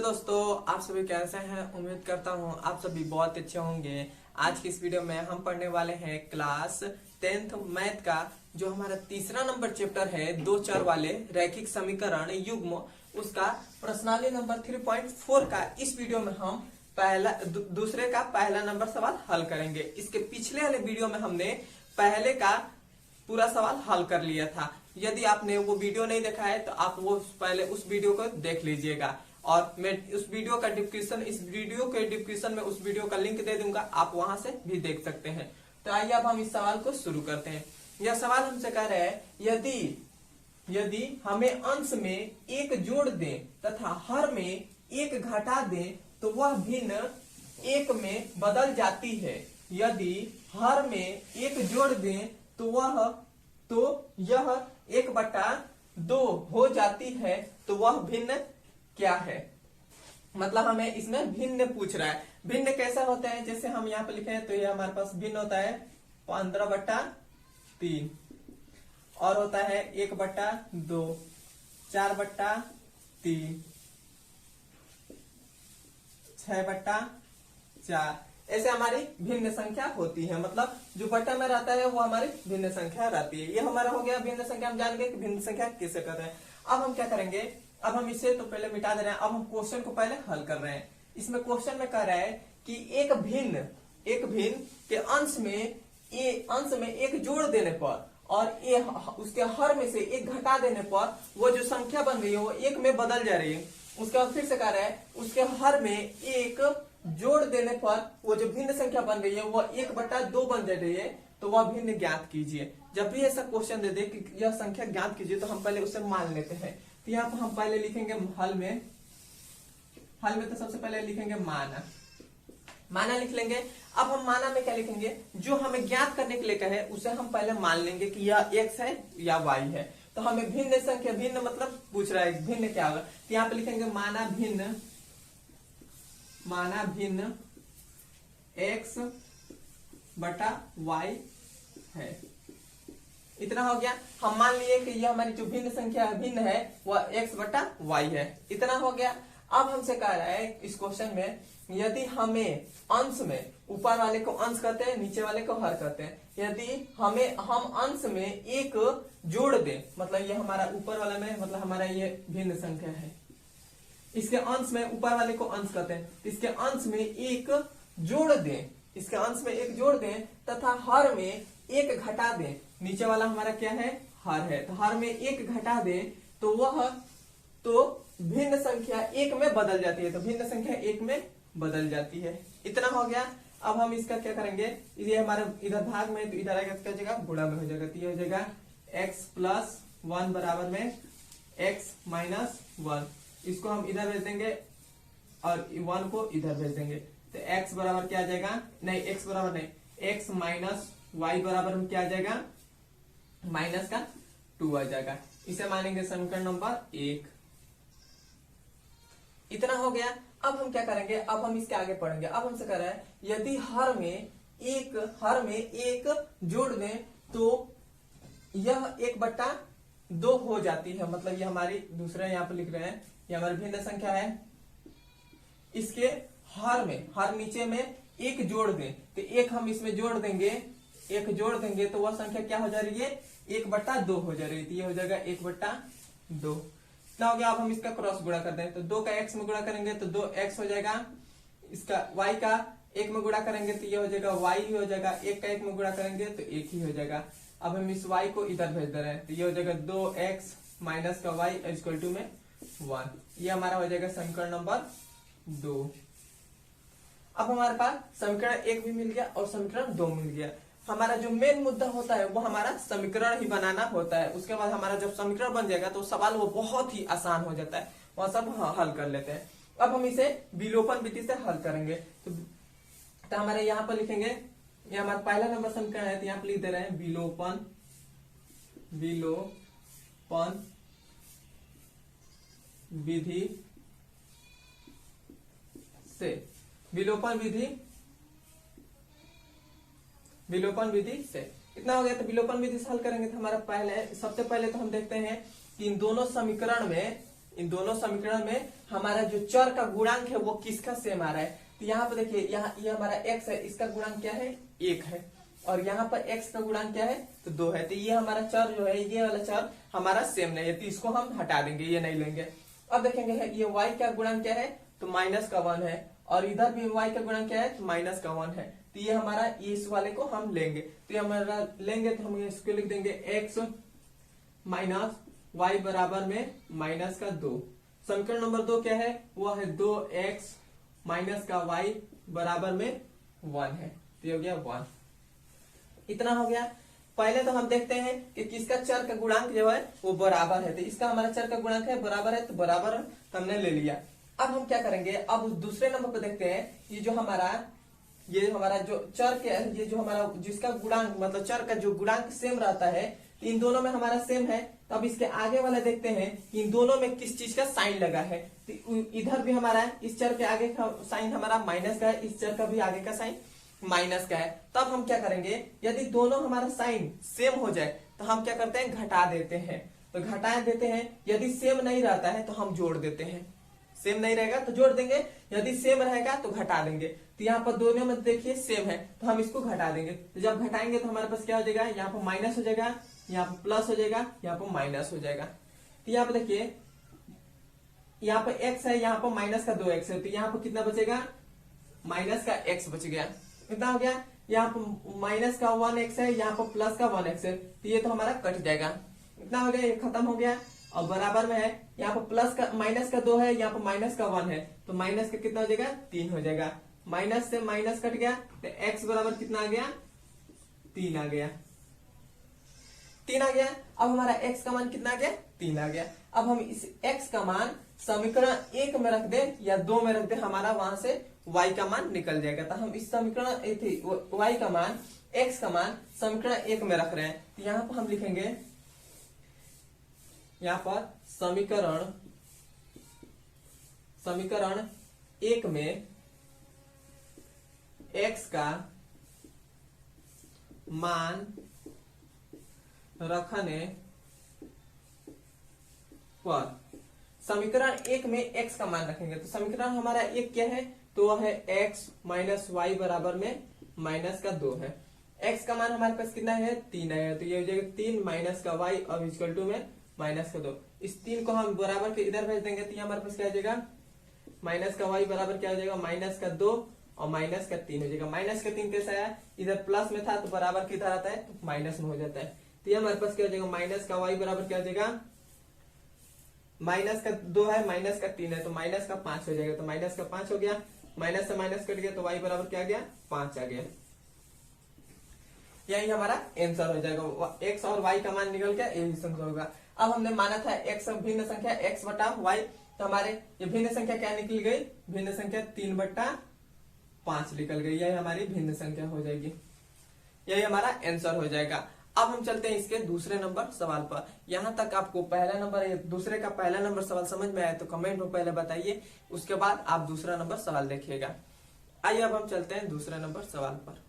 दोस्तों, आप सभी कैसे हैं। उम्मीद करता हूं आप सभी बहुत अच्छे होंगे। आज की इस वीडियो में हम पढ़ने वाले हैं क्लास 10th मैथ का जो हमारा तीसरा नंबर चैप्टर है, दो चर वाले रैखिक समीकरण युग्म, उसका प्रश्नावली नंबर 3.4 का इस वीडियो में हम दूसरे का पहला नंबर सवाल हल करेंगे। इसके पिछले वाले वीडियो में हमने पहले का पूरा सवाल हल कर लिया था। यदि आपने वो वीडियो नहीं देखा है तो आप वो पहले उस वीडियो को देख लीजिएगा, और मैं उस वीडियो का डिस्क्रिप्शन इस वीडियो के डिस्क्रिप्शन में उस वीडियो का लिंक दे दूंगा, आप वहां से भी देख सकते हैं। तो आइए अब हम इस सवाल को शुरू करते हैं। यह सवाल हमसे कह रहे हैं, यदि हमें अंश में एक जोड़ दें तथा हर में एक घटा दें तो वह भिन्न एक में बदल जाती है। यदि हर में एक जोड़ दें तो यह 1/2 हो जाती है, तो वह भिन्न क्या है। मतलब हमें इसमें भिन्न पूछ रहा है। भिन्न कैसा होता है, जैसे हम यहाँ पे लिखे हैं तो ये हमारे पास भिन्न होता है 15/3 और होता है 1/2, 4/3, 6/4। ऐसे हमारी भिन्न संख्या होती है। मतलब जो बट्टा में रहता है वो हमारी भिन्न संख्या रहती है। ये हमारा हो गया भिन्न संख्या। हम जान गए कि भिन्न संख्या कैसे कर रहे हैं। अब हम क्या करेंगे, अब हम इसे तो पहले मिटा दे रहे हैं। अब हम क्वेश्चन को पहले हल कर रहे हैं। इसमें क्वेश्चन में कह रहा है कि एक भिन्न के अंश में एक जोड़ देने पर और उसके हर में से एक घटा देने पर वो जो संख्या बन रही है वो एक में बदल जा रही है। उसके बाद फिर से कह रहा है उसके हर में एक जोड़ देने पर वो जो भिन्न संख्या बन रही है वो 1/2 बन जा रही है, तो वह भिन्न ज्ञात कीजिए। जब भी ऐसा क्वेश्चन दे दे कि यह संख्या ज्ञात कीजिए तो हम पहले उसे मान लेते हैं। तो यहाँ पर हम पहले लिखेंगे हल में तो सबसे पहले लिखेंगे माना लिख लेंगे। अब हम माना में क्या लिखेंगे, जो हमें ज्ञात करने के लिए कहे उसे हम पहले मान लेंगे कि यह x है या y है। तो हमें भिन्न संख्या, भिन्न मतलब पूछ रहा है भिन्न क्या होगा, तो यहाँ पे लिखेंगे माना भिन्न x/y है। इतना हो गया। हम मान लिए कि यह हमारी जो भिन्न संख्या भिन्न है वह x/y है। इतना हो गया। अब हमसे कह रहा है इस क्वेश्चन में, यदि हमें अंश में ऊपर वाले को अंश करते हैं, नीचे वाले को हर करते हैं। यदि हम अंश में एक जोड़ दें, मतलब ये हमारा ऊपर वाला में, मतलब हमारा ये भिन्न संख्या है, इसके अंश में ऊपर वाले को अंश करते हैं, इसके अंश में एक जोड़ दें, तथा हर में एक घटा दें। नीचे वाला हमारा क्या है, हर है, तो हर में एक घटा दें तो भिन्न संख्या एक में बदल जाती है। तो भिन्न संख्या एक में बदल जाती है। इतना हो गया। अब हम इसका क्या करेंगे, ये हमारे इधर भाग में, तो इधर आएगा क्या हो जाएगा, गुणा में हो जाएगा। तो ये हो जाएगा x+1 बराबर में x-1। इसको हम इधर भेज देंगे और 1 को इधर भेज देंगे। तो x बराबर क्या आ जाएगा, नहीं x बराबर नहीं, x - y बराबर में क्या आ जाएगा, -2 आ जाएगा। इसे मानेंगे समीकरण नंबर 1। इतना हो गया। अब हम क्या करेंगे, अब हम इसके आगे पढ़ेंगे। अब हमसे कह रहा है यदि हर में एक जोड़ दें तो यह 1/2 हो जाती है। मतलब ये हमारी दूसरा यहाँ पे लिख रहे हैं, ये हमारी भिन्न संख्या है। इसके हर नीचे में एक जोड़ दें, तो एक हम इसमें जोड़ देंगे तो वह संख्या क्या हो जा रही है, 1/2 हो जा रही है। ये हो जाएगा 1/2। इतना हो गया। अब हम इसका क्रॉस गुणा कर दें, तो 2 का x में गुणा करेंगे तो 2x हो जाएगा। इसका y का 1 में गुणा करेंगे तो ये हो जाएगा y ही हो जाएगा। 1 का 1 में गुणा करेंगे तो 1 ही हो जाएगा। अब हम इस y को इधर भेज दे रहे हैं, तो ये हो जाएगा 2x माइनस का y इक्वल टू में 1। ये हमारा हो जाएगा समीकरण नंबर 2। अब हमारे पास समीकरण 1 भी मिल गया और समीकरण 2 मिल गया। हमारा जो मेन मुद्दा होता है वो हमारा समीकरण ही बनाना होता है। उसके बाद हमारा जब समीकरण बन जाएगा तो सवाल वो बहुत ही आसान हो जाता है, वह सब हल कर लेते हैं। अब हम इसे विलोपन विधि से हल करेंगे। तो हमारे यहाँ पर लिखेंगे, ये हमारा पहला नंबर समीकरण है, तो यहाँ पर लिख दे रहे हैं विलोपन विलोपन विधि से। इतना हो गया। तो विलोपन विधि से हल करेंगे तो हमारा सबसे पहले तो हम देखते हैं कि इन दोनों समीकरण में इन दोनों समीकरण में हमारा जो चर का गुणांक है वो किसका सेम आ रहा है। तो यहाँ पे देखिए, यहाँ ये हमारा x है, इसका गुणांक क्या है 1 है, और यहाँ पर x का गुणांक क्या है तो 2 है। तो ये हमारा चर जो है, ये वाला चर हमारा सेम नहीं है, तो इसको हम हटा देंगे, ये नहीं लेंगे। अब देखेंगे ये y का गुणांक क्या है तो -1 है, और इधर भी y का गुणांक क्या है तो -1 है। तो ये हमारा इस वाले को हम लेंगे, तो ये हमारा लेंगे तो हम इसको लिख देंगे x माइनस y बराबर में -2। समीकरण नंबर 2 क्या है, वो है 2x माइनस का y बराबर में 1 है। तो ये हो गया 1। इतना हो गया। पहले तो हम देखते हैं कि किसका चर का गुणांक जो है वो बराबर है, तो इसका हमारा चर का गुणांक है बराबर है, तो बराबर हमने ले लिया। अब हम क्या करेंगे, अब उस दूसरे नंबर पर देखते हैं, ये हमारा जो चर के ये जो हमारा जिसका गुणांक मतलब चर का जो गुणांक सेम रहता है, तो इन दोनों में हमारा सेम है। तो अब इसके आगे वाला देखते हैं कि इन दोनों में किस चीज का साइन लगा है। तो इधर भी हमारा इस चर के आगे का साइन हमारा माइनस का है, इस चर का भी आगे का साइन माइनस का है। तब हम क्या करेंगे, यदि दोनों हमारा साइन सेम हो जाए तो हम क्या करते हैं, घटा देते हैं। तो घटा देते हैं, यदि सेम नहीं रहता है तो हम जोड़ देते हैं। सेम नहीं रहेगा तो जोड़ देंगे, यदि सेम रहेगा तो घटा देंगे। तो यहाँ पर दोनों में देखिए सेम है, तो हम इसको घटा देंगे। तो जब घटाएंगे तो हमारे पास क्या हो जाएगा, यहाँ पर माइनस हो जाएगा, यहाँ पर प्लस हो जाएगा, यहाँ पर माइनस हो जाएगा। तो यहाँ पर देखिए, यहाँ पर x है, यहाँ पर माइनस का 2x है, तो यहाँ पर कितना बचेगा, माइनस का x बच गया। कितना हो गया, यहाँ पर माइनस का 1x है, यहाँ पर प्लस का 1x है, तो ये तो हमारा कट जाएगा। इतना हो गया, ये खत्म हो गया। और बराबर में है, यहाँ पर प्लस का माइनस का 2 है, यहाँ पर माइनस का 1 है, तो माइनस का कितना हो जाएगा 3 हो जाएगा। माइनस से माइनस कट गया, तो x बराबर कितना आ गया 3 आ गया। 3 आ गया। अब हमारा x का मान कितना आ गया 3 आ गया। अब हम इस x का मान समीकरण 1 में रख दे या 2 में रख दे, हमारा वहां से y का मान निकल जाएगा। तो हम इस समीकरण y का मान x का मान समीकरण 1 में रख रहे हैं। तो यहाँ पर हम लिखेंगे, यहाँ पर समीकरण 1 में x का मान रखने पर, समीकरण 1 में x का मान रखेंगे। तो समीकरण हमारा 1 क्या है, तो वह है x माइनस वाई बराबर में -2 है। x का मान हमारे पास कितना है 3 है, तो ये हो जाएगा 3 माइनस का y और इक्वल टू में -2। इस 3 को हम बराबर के इधर भेज देंगे, तो हमारे पास क्या हो जाएगा, माइनस का y बराबर क्या हो जाएगा -2 और -3 हो जाएगा। -3 कैसे आया, इधर प्लस में था तो बराबर किधर आता है तो माइनस में हो जाता है। तो ये हमारे पास क्या हो जाएगा, माइनस का y बराबर क्या हो जाएगा, -2 है, -3 है, तो -5 हो जाएगा। तो -5 हो गया, माइनस से माइनस कट गया, तो y बराबर क्या आ गया 5 आ गया। यही हमारा आंसर हो जाएगा। x और y का मान निकल गया, यही आंसर होगा। अब हमने माना था x भिन्न संख्या x बटा y, तो हमारे ये भिन्न संख्या क्या निकल गई, भिन्न संख्या 3/5 निकल गई। यही हमारी भिन्न संख्या हो जाएगी, यही हमारा आंसर हो जाएगा। अब हम चलते हैं इसके दूसरे नंबर सवाल पर। यहाँ तक आपको पहला नंबर दूसरे का पहला नंबर सवाल समझ में आया तो कमेंट में पहले बताइए, उसके बाद आप दूसरा नंबर सवाल देखिएगा। आइए अब हम चलते हैं दूसरे नंबर सवाल पर।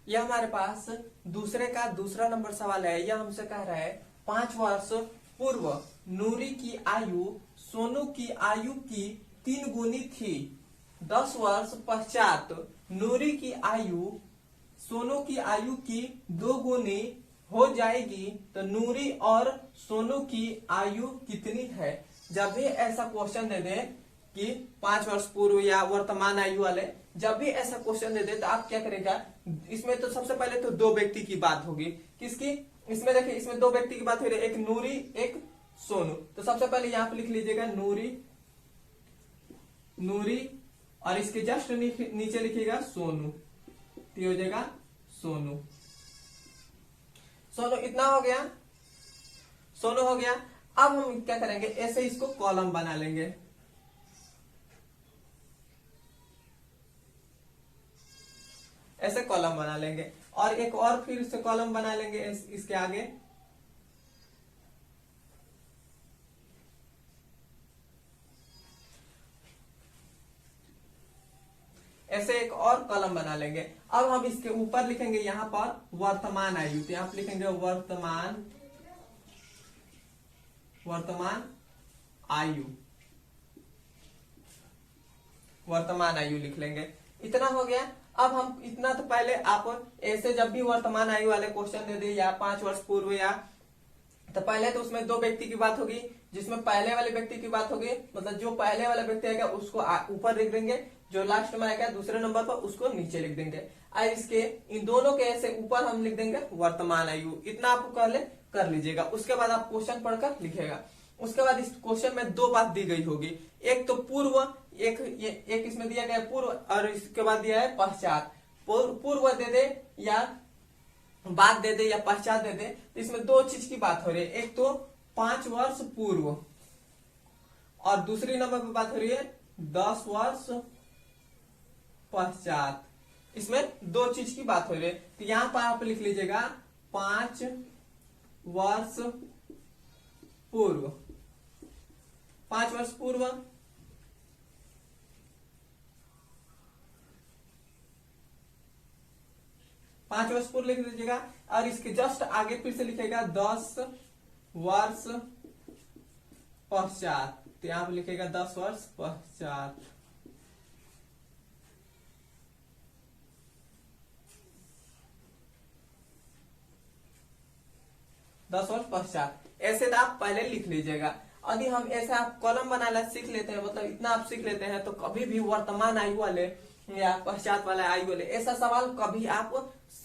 यह हमारे पास दूसरे का दूसरा नंबर सवाल है। यह हमसे कह रहा है 5 वर्ष पूर्व नूरी की आयु सोनू की आयु की 3 गुनी थी। 10 वर्ष पश्चात नूरी की आयु सोनू की आयु की 2 गुनी हो जाएगी, तो नूरी और सोनू की आयु कितनी है। जब भी ऐसा क्वेश्चन दे दे कि 5 वर्ष पूर्व या वर्तमान आयु वाले, जब भी ऐसा क्वेश्चन दे दे तो आप क्या करेगा, इसमें तो सबसे पहले तो 2 व्यक्ति की बात होगी। किसकी, इसमें देखिए इसमें 2 व्यक्ति की बात हो रही है, एक नूरी एक सोनू। तो सबसे पहले यहाँ पे लिख लीजिएगा नूरी और इसके जस्ट नीचे लिखिएगा सोनू, तो हो जाएगा सोनू। इतना हो गया, सोनू हो गया। अब हम क्या करेंगे, ऐसे इसको कॉलम बना लेंगे। ऐसे कॉलम बना लेंगे और एक और फिर से कॉलम बना लेंगे इसके आगे। ऐसे एक और कॉलम बना लेंगे। अब हम इसके ऊपर लिखेंगे यहाँ पर वर्तमान आयु, तो यहाँ पर लिखेंगे वर्तमान आयु, वर्तमान आयु लिख लेंगे। इतना हो गया। अब हम इतना तो पहले आप ऐसे जब भी वर्तमान आयु वाले क्वेश्चन दे दे या 5 वर्ष पूर्व या, तो पहले तो उसमें दो व्यक्ति की बात होगी, जिसमें पहले वाले व्यक्ति की बात होगी, मतलब जो पहले वाला व्यक्ति आएगा उसको ऊपर लिख देंगे, जो लास्ट में आएगा दूसरे नंबर पर उसको नीचे लिख देंगे। और इसके इन दोनों के ऐसे ऊपर हम लिख देंगे वर्तमान आयु। इतना आपको पहले कर लीजिएगा, उसके बाद आप क्वेश्चन पढ़कर लिखेगा। उसके बाद इस क्वेश्चन में दो बात दी गई होगी, एक तो पूर्व, एक इसमें दिया गया पूर्व और इसके बाद दिया है पश्चात। पूर्व दे दे या बाद दे दे या पश्चात दे दे, तो इसमें दो चीज की बात हो रही है, एक तो 5 वर्ष पूर्व और दूसरी नंबर पर बात हो रही है 10 वर्ष पश्चात। इसमें दो चीज की बात हो रही है, तो यहां पर आप लिख लीजिएगा 5 वर्ष पूर्व, 5 वर्ष पूर्व, 5 वर्ष पूर्व लिख दीजिएगा। और इसके जस्ट आगे फिर से लिखेगा 10 वर्ष पश्चात, तो यहां पर लिखेगा 10 वर्ष पश्चात। दस वर्ष पश्चात ऐसे तो आप पहले लिख लीजिएगा। यदि हम ऐसे आप कॉलम बनाना सीख लेते हैं, मतलब इतना आप सीख लेते हैं, तो कभी भी वर्तमान आयु वाले या पश्चात वाले आयु वाले ऐसा सवाल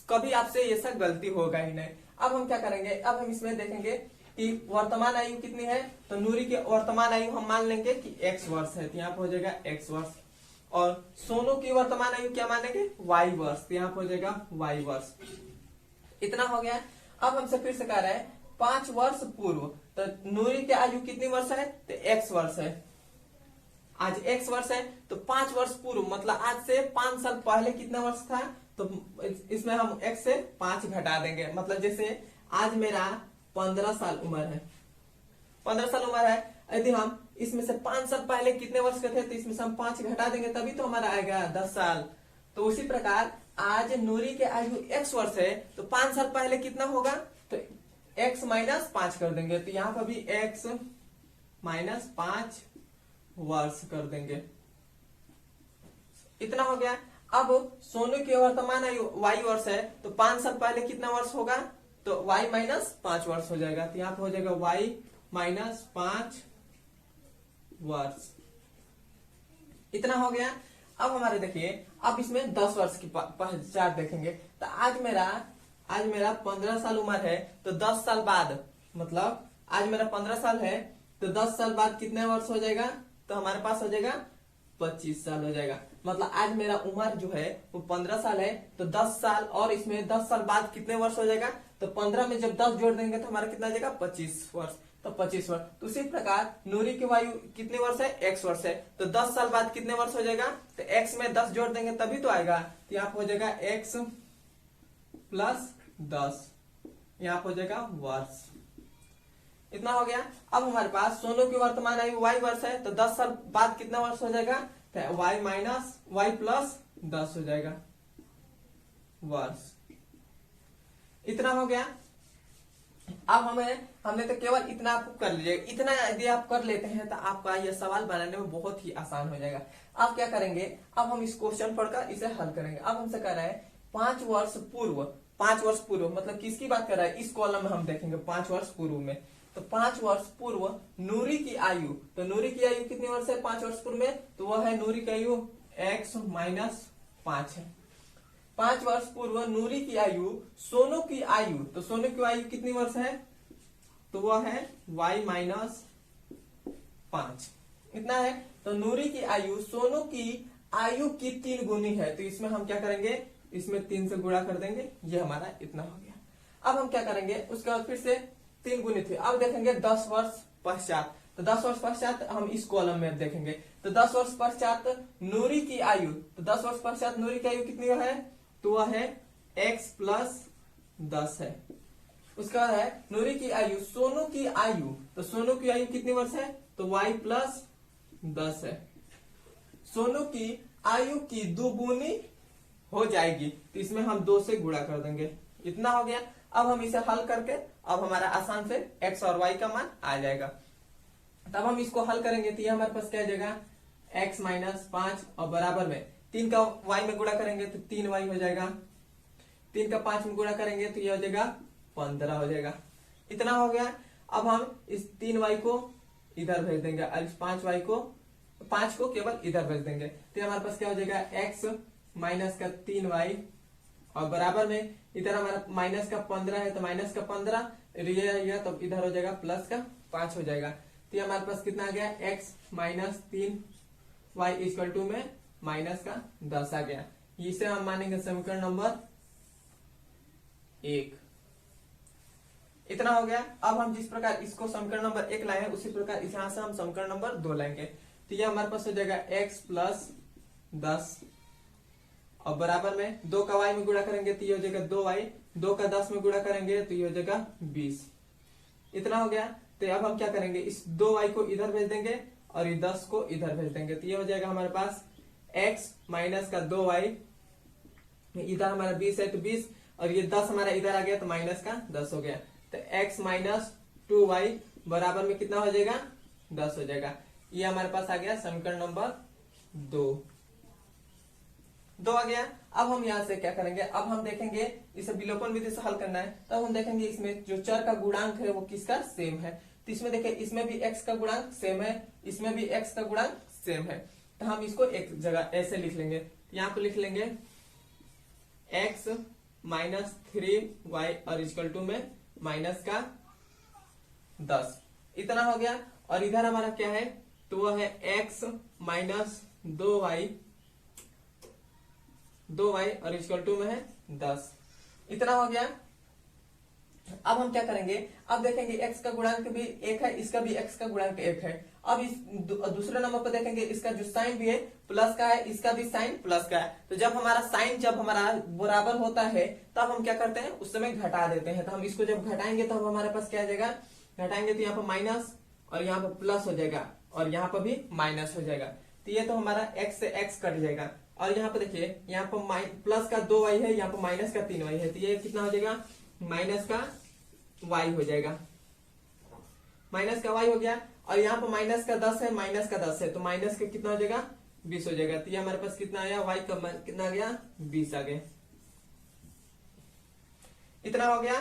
कभी आपसे ऐसा गलती होगा ही नहीं। अब हम क्या करेंगे, अब हम इसमें देखेंगे कि वर्तमान आयु कितनी है, तो नूरी की वर्तमान आयु हम मान लेंगे कि x वर्ष है, तो यहाँ पर हो जाएगा x वर्ष। और सोनू की वर्तमान आयु क्या मानेंगे, y वर्ष, तो यहाँ पर हो जाएगा y वर्ष। इतना हो गया। अब हमसे फिर से कह रहे हैं 5 वर्ष पूर्व, तो नूरी की आयु कितनी वर्ष है, तो x वर्ष है। आज x वर्ष है, तो 5 वर्ष पूर्व मतलब आज से 5 साल पहले कितना वर्ष था, तो इसमें हम x से 5 घटा देंगे। मतलब जैसे आज मेरा 15 साल उम्र है, 15 साल उम्र है, यदि हम इसमें से 5 साल पहले कितने वर्ष के थे, तो इसमें से हम 5 घटा देंगे, तभी तो हमारा आएगा 10 साल। तो उसी प्रकार आज नूरी के आयु x वर्ष है, तो 5 साल पहले कितना होगा, तो x माइनस 5 कर देंगे, तो यहाँ पर भी x माइनस 5 वर्ष कर देंगे। इतना हो गया। अब सोनू की वर्तमान आयु y वर्ष है, तो 5 साल पहले कितना वर्ष होगा, तो y माइनस 5 वर्ष हो जाएगा, तो यहाँ पर हो जाएगा y माइनस 5 वर्ष। इतना हो गया। अब हमारे देखिए, अब इसमें 10 वर्ष की पश्चात देखेंगे, तो आज मेरा 15 साल उम्र है, तो 10 साल बाद, मतलब आज मेरा 15 साल है, तो 10 साल बाद कितने वर्ष हो जाएगा, तो हमारे पास हो जाएगा 25 साल हो जाएगा। मतलब आज मेरा उम्र जो है वो 15 साल है, तो 10 साल और इसमें 10 साल बाद कितने वर्ष हो जाएगा, तो 15 में जब 10 जोड़ देंगे तो हमारा कितना आ जाएगा 25 वर्ष, तो 25 वर्ष। तो उसी प्रकार नूरी की आयु कितने वर्ष है, x वर्ष है, तो 10 साल बाद कितने वर्ष हो जाएगा, तो x में 10 जोड़ देंगे तभी तो आएगा, तो यहाँ हो जाएगा x प्लस 10, यहाँ हो जाएगा वर्ष। इतना हो गया। अब हमारे पास सोनू की वर्तमान आयु y वर्ष है, तो 10 साल बाद कितना वर्ष हो जाएगा, तो y माइनस y प्लस 10 हो जाएगा वर्ष। इतना हो गया। अब हमने तो केवल इतना आपको कर लीजिएगा। इतना यदि आप कर लेते हैं तो आपका यह सवाल बनाने में बहुत ही आसान हो जाएगा। आप क्या करेंगे, अब हम इस क्वेश्चन पढ़कर इसे हल करेंगे। अब हमसे कह रहा है 5 वर्ष पूर्व, 5 वर्ष पूर्व मतलब किसकी बात कर रहा है, इस कॉलम में हम देखेंगे 5 वर्ष पूर्व में। तो 5 वर्ष पूर्व नूरी की आयु, तो नूरी की आयु कितने वर्ष है 5 वर्ष पूर्व में, तो वह है नूरी की आयु x माइनस 5 है। 5 वर्ष पूर्व नूरी की आयु, सोनू की आयु, तो सोनू की आयु कितनी वर्ष है, तो वह है y माइनस 5। इतना है। तो नूरी की आयु सोनू की आयु की 3 गुनी है, तो इसमें हम क्या करेंगे, इसमें 3 से गुणा कर देंगे, ये हमारा इतना हो गया। अब हम क्या करेंगे, उसके बाद फिर से 3 गुनी थी, अब देखेंगे 10 वर्ष पश्चात। तो 10 वर्ष पश्चात हम इस कॉलम में देखेंगे। तो 10 वर्ष पश्चात नूरी की आयु, तो 10 वर्ष पश्चात नूरी की आयु कितनी है, तो वह है x प्लस 10 है। उसके बाद है नूरी की आयु सोनू की आयु, तो सोनू की आयु कितनी वर्ष है, तो y प्लस 10 है। सोनू की आयु की 2 गुनी हो जाएगी, तो इसमें हम 2 से गुणा कर देंगे। इतना हो गया। अब हम इसे हल करके अब हमारा आसान से x और y का मान आ जाएगा। तब हम इसको हल करेंगे तो ये हमारे पास क्या हो जाएगा x माइनस 5 और बराबर में 3 का y में गुणा करेंगे तो 3y हो जाएगा, 3 का 5 में गुणा करेंगे तो ये हो जाएगा 15 हो जाएगा। इतना हो गया। अब हम इस 3y को इधर भेज देंगे और इस 5 को केवल इधर भेज देंगे तो हमारे पास क्या हो जाएगा x माइनस का 3y और बराबर में इधर हमारा माइनस का 15 है तो माइनस का 15 ये तो इधर हो जाएगा प्लस का 5 हो जाएगा। तो ये हमारे पास कितना आ गया x minus 3y equal to में माइनस का 10 आ गया। इसे हम मानेंगे समीकरण नंबर 1। इतना हो गया। अब हम जिस प्रकार इसको समीकरण नंबर 1 लाए उसी प्रकार यहाँ से हम समीकरण नंबर 2 लाएंगे। तो ये हमारे पास हो जाएगा x प्लस 10 और बराबर में 2 का y में गुणा करेंगे तो ये हो जाएगा 2y, 2 का 10 में गुणा करेंगे तो ये हो जाएगा 20। इतना हो गया। तो अब हम क्या करेंगे इस 2y को इधर भेज देंगे और ये 10 को इधर भेज देंगे तो ये हो जाएगा हमारे पास x माइनस का 2y, इधर हमारा 20 है तो 20 और ये 10 हमारा इधर आ गया तो माइनस का 10 हो गया। तो x माइनस 2y बराबर में कितना हो जाएगा 10 हो जाएगा। ये हमारे पास आ गया समीकरण नंबर 2 आ गया। अब हम यहाँ से क्या करेंगे, अब हम देखेंगे इसे विलोपन विधि से हल करना है। तब हम देखेंगे इसमें जो चर का गुणांक है वो किसका सेम है। तो इसमें देखिए इसमें भी x का गुणांक सेम है, इसमें भी x का गुणांक सेम है। तो हम इसको एक जगह ऐसे लिख लेंगे, यहाँ पे लिख लेंगे x माइनस 3y और इक्वल टू में माइनस का 10। इतना हो गया। और इधर हमारा क्या है तो वह है x माइनस 2y और इक्वल टू में है 10। इतना हो गया। अब हम क्या करेंगे, अब देखेंगे x का गुणांक भी 1 है, इसका भी x का गुणांक 1 है। अब इस दूसरे नंबर पर देखेंगे इसका जो साइन भी है प्लस का है, इसका भी साइन प्लस का है। तो जब हमारा साइन जब हमारा बराबर होता है तब हम क्या करते हैं उस समय घटा देते हैं। तो हम इसको जब घटाएंगे तो हमारे पास क्या आ जाएगा, घटाएंगे तो यहाँ पर माइनस और यहाँ पर प्लस हो जाएगा और यहाँ पर भी माइनस हो जाएगा। तो ये तो हमारा x से x कट जाएगा। और यहाँ पे देखिए यहाँ पर प्लस का 2y है, यहाँ पर माइनस का 3y है। तो ये कितना हो जाएगा माइनस का y हो जाएगा, माइनस का y हो गया। और यहाँ पर माइनस का 10 है, माइनस का 10 है तो माइनस का कितना हो जाएगा 20 हो जाएगा। तो ये हमारे पास कितना आया y का मान कितना आ गया 20 आ गया। इतना हो गया।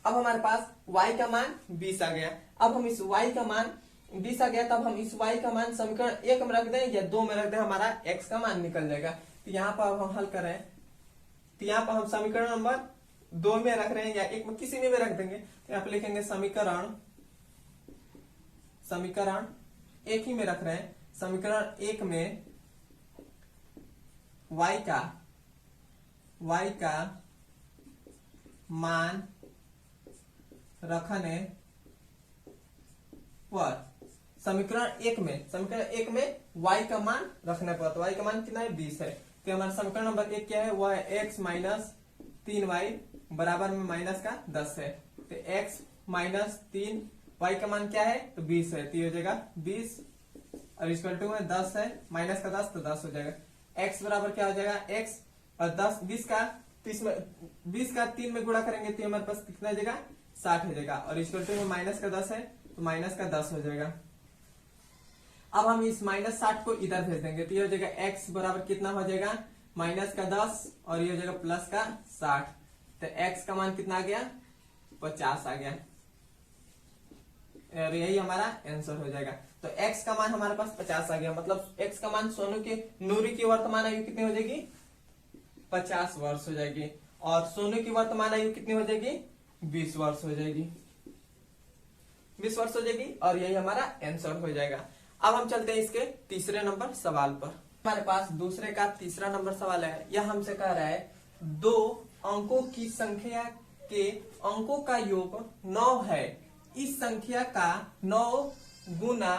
अब हमारे पास y का मान 20 आ गया। अब हम इस y का मान 20 आ गया तब हम इस y का मान समीकरण 1 में रख दें या 2 में रख दें, हमारा x का मान निकल जाएगा। तो यहाँ पर हम हल करें तो यहाँ पर हम समीकरण नंबर 2 में रख रहे हैं या 1 में किसी में भी रख देंगे। तो यहाँ पे लिखेंगे समीकरण 1 ही में रख रहे हैं। समीकरण 1 में y का मान रखने पर समीकरण 1 में y का मान रखने पर, तो y का मान कितना है 20 है। तो हमारा समीकरण नंबर 1 क्या है वह है x माइनस 3y बराबर में माइनस का 10 है। तो x माइनस 3y का मान क्या है तो 20 है। तो ये हो जाएगा 20 और इक्वल टू में 10 है, माइनस का 10 तो 10 हो जाएगा। x बराबर क्या हो जाएगा x और 10 20 का 3 में गुणा करेंगे तो हमारे पास कितना हो जाएगा 60 हो जाएगा। और इक्वल टू में माइनस का 10 है तो माइनस का 10 हो जाएगा। अब हम इस माइनस 60 को इधर भेज देंगे तो ये हो जाएगा x बराबर कितना हो जाएगा माइनस का 10 और ये हो जाएगा प्लस का 60। तो x का मान कितना आ गया 50 आ गया और यही हमारा आंसर हो जाएगा। तो x का मान हमारे पास 50 आ गया, मतलब x का मान नूरी की वर्तमान आयु कितनी हो जाएगी 50 वर्ष हो जाएगी और सोनू की वर्तमान आयु कितनी हो जाएगी 20 वर्ष हो जाएगी, 20 वर्ष हो जाएगी और यही हमारा आंसर हो जाएगा। अब हम चलते हैं इसके तीसरे नंबर सवाल पर। हमारे पास दूसरे का तीसरा नंबर सवाल है। यह हमसे कह रहा है 2 अंकों की संख्या के अंकों का योग 9 है। इस संख्या का 9 गुना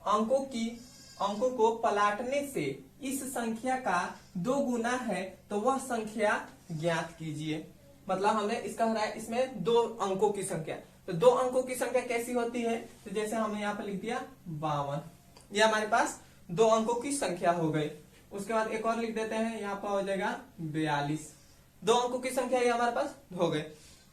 अंकों को पलटने से इस संख्या का 2 गुना है तो वह संख्या ज्ञात कीजिए। मतलब हमने इसका हो रहा है इसमें 2 अंकों की संख्या, तो 2 अंकों की संख्या कैसी होती है तो जैसे हमने यहाँ पर लिख दिया 52, ये हमारे पास 2 अंकों की संख्या हो गई। उसके बाद एक और लिख देते हैं, यहाँ पर हो जाएगा 42, 2 अंकों की संख्या ये हमारे पास हो गई,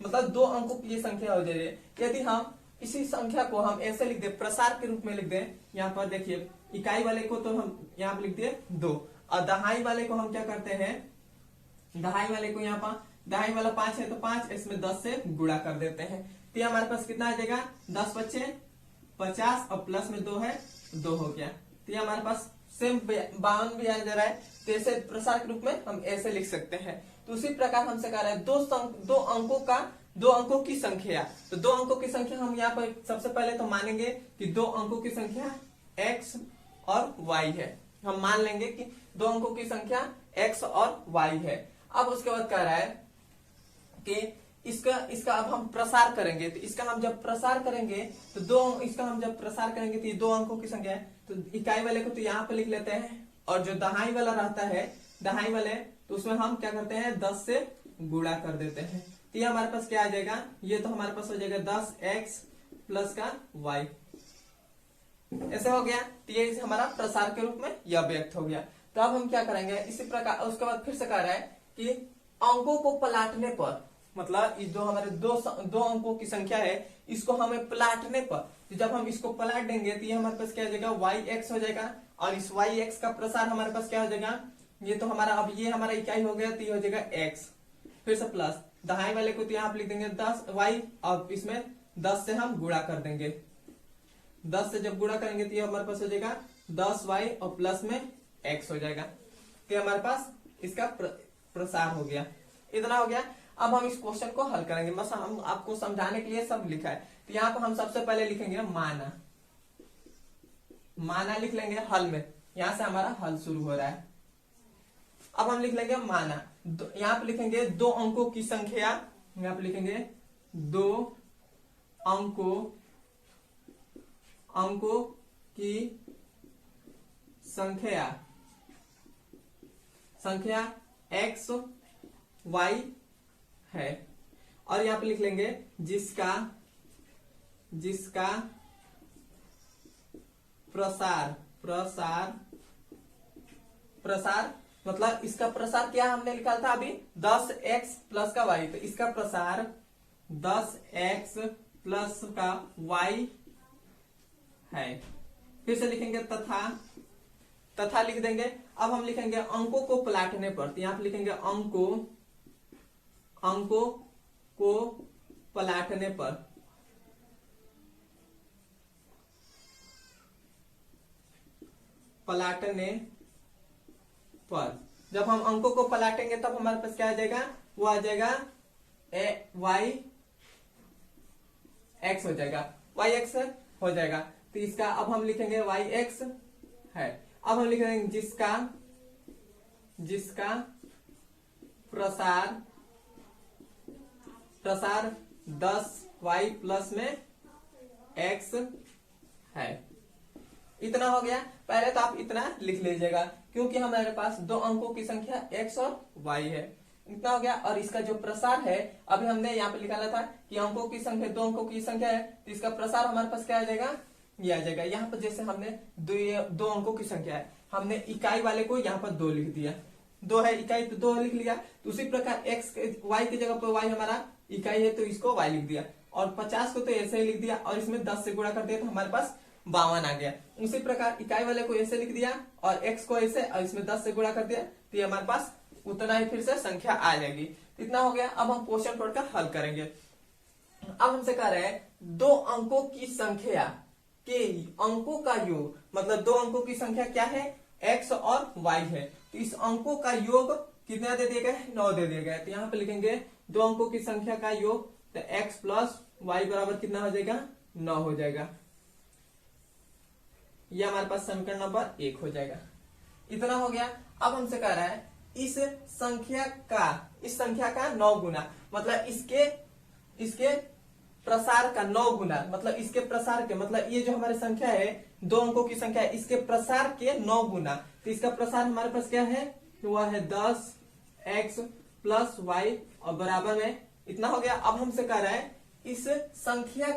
मतलब 2 अंकों की ये संख्या हो जाएगी। यदि हम इसी संख्या को हम ऐसे लिख दे, प्रसार के रूप में लिख दे। यहाँ पर देखिए इकाई वाले को तो हम यहाँ पर लिख दिए 2, और दहाई वाले को हम क्या करते हैं, दहाई वाले को यहाँ पर, दहाई वाला 5 है तो 5, इसमें 10 से गुणा कर देते हैं। तो हमारे पास कितना आ जाएगा, 10 बच्चे 50 और प्लस में 2 है, 2 हो गया। तो ये हमारे पास सेम 52 भी आ जा रहा है। तो ऐसे प्रसार के रूप में हम ऐसे लिख सकते हैं। तो उसी प्रकार हमसे कह रहा है दो अंकों की संख्या। तो 2 अंकों की संख्या हम यहाँ पर सबसे पहले तो मानेंगे कि 2 अंकों की संख्या x और y है। हम मान लेंगे कि 2 अंकों की संख्या x और y है। अब उसके बाद कह रहा है कि इसका अब हम प्रसार करेंगे। तो इसका हम जब प्रसार करेंगे तो इसका हम जब प्रसार करेंगे तो ये 2 अंकों की संख्या है। तो इकाई वाले को तो यहाँ पे लिख लेते हैं, और जो दहाई वाला रहता है, दहाई वाले, तो उसमें हम क्या करते हैं, 10 से गुणा कर देते हैं। तो ये हमारे पास क्या आ जाएगा, ये तो हमारे पास हो जाएगा 10x प्लस का y, ऐसे हो गया। तो ये हमारा प्रसार के रूप में यह व्यक्त हो गया। तो अब हम क्या करेंगे, इसी प्रकार उसके बाद फिर से कह रहा है कि अंकों को पलटने पर, मतलब इस जो हमारे दो अंकों की संख्या है, इसको हमें पलटने पर, तो जब हम इसको पलट देंगे तो ये हमारे पास क्या हो जाएगा, yx हो जाएगा। और इस yx का प्रसार हमारे पास क्या हो जाएगा, ये तो हमारा, अब ये हमारा इकाई हो गया, तो ये हो जाएगा x, फिर से प्लस दहाई वाले को तो यहाँ पे लिख देंगे 10y, और इसमें 10 से हम गुणा कर देंगे। 10 से जब गुणा करेंगे तो ये हमारे पास हो जाएगा 10y और प्लस में x हो जाएगा। तो हमारे पास इसका प्रसार हो गया। इतना हो गया। अब हम इस क्वेश्चन को हल करेंगे, बस हम आपको समझाने के लिए सब लिखा है। तो यहाँ पर हम सबसे पहले लिखेंगे माना, माना लिख लेंगे हल में, यहां से हमारा हल शुरू हो रहा है। अब हम लिख लेंगे माना, यहाँ पे लिखेंगे 2 अंकों की संख्या, यहाँ पे लिखेंगे 2 अंकों की संख्या x y है, और यहाँ पे लिख लेंगे जिसका प्रसार मतलब इसका प्रसार क्या हमने लिखा था अभी, 10x प्लस का y, तो इसका प्रसार 10x प्लस का y है। फिर से लिखेंगे तथा लिख देंगे। अब हम लिखेंगे अंकों को पलटने पर, तो यहाँ पे लिखेंगे अंकों को पलटने पर जब हम अंकों को पलटेंगे तब हमारे पास क्या आ जाएगा, वो आ जाएगा y x हो जाएगा, y x हो जाएगा। तो इसका अब हम लिखेंगे y x है। अब हम लिखेंगे जिसका प्रसार 10y प्लस में x है। इतना हो गया। पहले तो आप इतना लिख लीजिएगा, क्योंकि हमारे पास 2 अंकों की संख्या x और y है। इतना हो गया। और इसका जो प्रसार है, अभी हमने यहाँ पे निकाला था कि अंकों की संख्या 2 अंकों की संख्या है, तो इसका प्रसार हमारे पास क्या आ जाएगा, ये आ जाएगा। यहाँ पर जैसे हमने 2 अंकों की संख्या है, हमने इकाई वाले को यहाँ पर 2 लिख दिया, 2 है इकाई तो 2 लिख लिया। तो उसी प्रकार y की जगह पर y हमारा इकाई है तो इसको y लिख दिया, और 50 को तो ऐसे ही लिख दिया, और इसमें 10 से गुणा कर दिया तो हमारे पास 52 आ गया। उसी प्रकार इकाई वाले को ऐसे लिख दिया और x को ऐसे, और इसमें 10 से गुणा कर दिया, तो ये हमारे पास उतना ही फिर से संख्या आ जाएगी। इतना हो गया। अब हम क्वेश्चन पढ़कर हल करेंगे। अब हमसे कह रहे हैं 2 अंकों की संख्या के अंकों का योग, मतलब 2 अंकों की संख्या क्या है, x और y है। तो इस अंकों का योग कितना दे दिया गया है, 9 दे दिया गया है। तो यहाँ पे लिखेंगे 2 अंकों की संख्या का योग, तो x प्लस y बराबर कितना हो जाएगा, 9 हो जाएगा। ये हमारे पास समीकरण नंबर 1 हो जाएगा। इतना हो गया। अब हमसे कह रहा है इस संख्या का 9 गुना, मतलब इसके प्रसार का 9 गुना, मतलब इसके प्रसार के, मतलब ये जो हमारी संख्या है 2 अंकों की संख्या है, इसके प्रसार के 9 गुना। तो इसका प्रसार हमारे पास क्या है, वह है 10x प्लस y, और बराबर में इतना हो गया। अब हमसे कह रहा है इस संख्या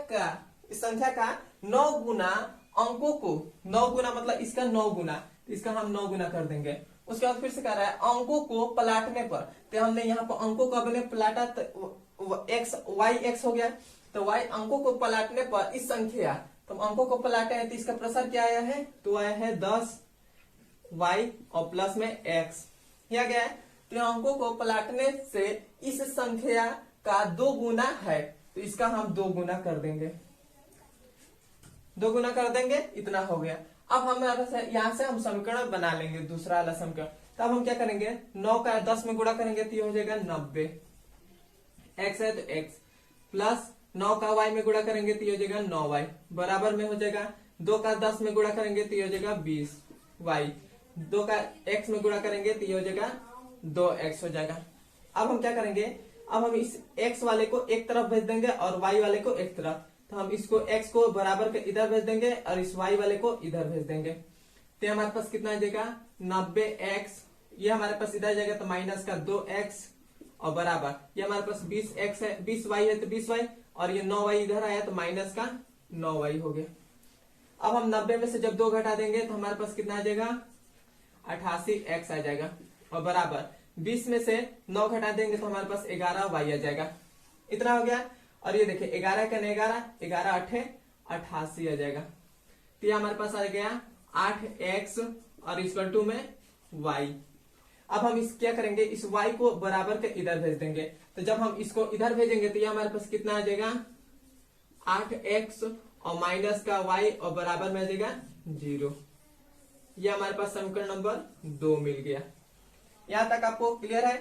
का 9 गुना अंकों को, 9 गुना मतलब इसका 9 गुना, तो इसका हम 9 गुना कर देंगे। उसके बाद फिर से कह रहा है अंकों को पलटने पर, तो हमने यहाँ पर अंकों को अपने पलटा, y x हो गया, तो y अंकों को पलटने पर इस संख्या, तो अंकों को पलटे हैं तो इसका प्रसार क्या आया है, तो आया है 10y और प्लस में x किया गया है। तो अंकों को पलटने से इस संख्या का 2 गुना है, तो इसका हम 2 गुना कर देंगे, 2 गुना कर देंगे, इतना हो गया। अब हम यहाँ से हम समीकरण बना लेंगे दूसरा वाला समीकरण। तो अब हम क्या करेंगे, 9 का 10 में गुणा करेंगे तो ये हो जाएगा 90, x है तो x, प्लस 9 का y में गुणा करेंगे तो ये हो जाएगा 9y, बराबर में हो जाएगा 2 का 10 में गुणा करेंगे तो ये हो जाएगा 20y, 2 का x में गुणा करेंगे तो ये हो जाएगा 2x हो जाएगा। अब हम क्या करेंगे, अब हम इस x वाले को एक तरफ भेज देंगे और y वाले को एक तरफ, तो हम इसको x को बराबर के इधर भेज देंगे और इस y वाले को इधर भेज देंगे। तो हमारे पास कितना आ जाएगा 90x, ये हमारे पास इधर जाएगा तो माइनस का 2x और बराबर ये हमारे पास 20x है, 20y है तो 20y और ये 9y इधर आया तो माइनस का 9y हो गया। अब हम 90 में से जब 2 घटा देंगे तो हमारे पास कितना आ जाएगा 88x आ जाएगा और बराबर 20 में से 9 घटा देंगे तो हमारे पास 11y आ जाएगा, इतना हो गया। और ये देखिए 11 का 11, 11 8 88 आ जाएगा। तो ये हमारे पास आ गया 8x और इक्वल टू में y। अब हम इस क्या करेंगे, इस y को बराबर के इधर भेज देंगे। तो जब हम इसको इधर भेजेंगे तो ये हमारे पास कितना आ जाएगा 8x और माइनस का y और बराबर में आ जाएगा 0। ये हमारे पास समीकरण नंबर 2 मिल गया। यहाँ तक आपको क्लियर है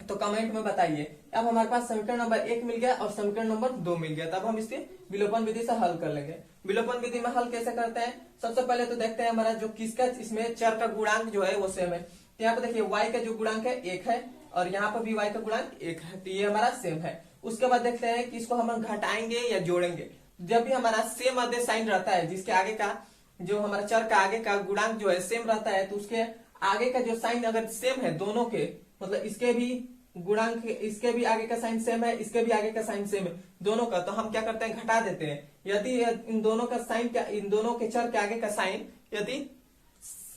तो कमेंट में बताइए। अब हमारे पास समीकरण नंबर 1 मिल गया और समीकरण नंबर 2 मिल गया, तब हम इसके विलोपन विधि से हल कर लेंगे। विलोपन विधि में हल कैसे करते हैं, सबसे पहले तो देखते हैं हमारा जो किसका इसमें चर का गुणांक जो है वो सेम है। तो यहाँ पे देखिए y का जो गुणांक है 1 है और यहाँ पर भी y का गुणांक 1 है, तो ये हमारा सेम है। उसके बाद देखते हैं कि इसको हम घटाएंगे या जोड़ेंगे। जब भी हमारा सेम आधे साइन रहता है, जिसके आगे का जो हमारा चर का आगे का गुणांक जो है सेम रहता है, तो उसके आगे का जो साइन अगर सेम है दोनों के, मतलब इसके भी गुणांक, इसके भी आगे का साइन सेम है, इसके भी आगे का साइन सेम है दोनों का, तो हम क्या करते हैं घटा देते हैं। यदि इन दोनों का साइन क्या, इन दोनों के चर के आगे का साइन यदि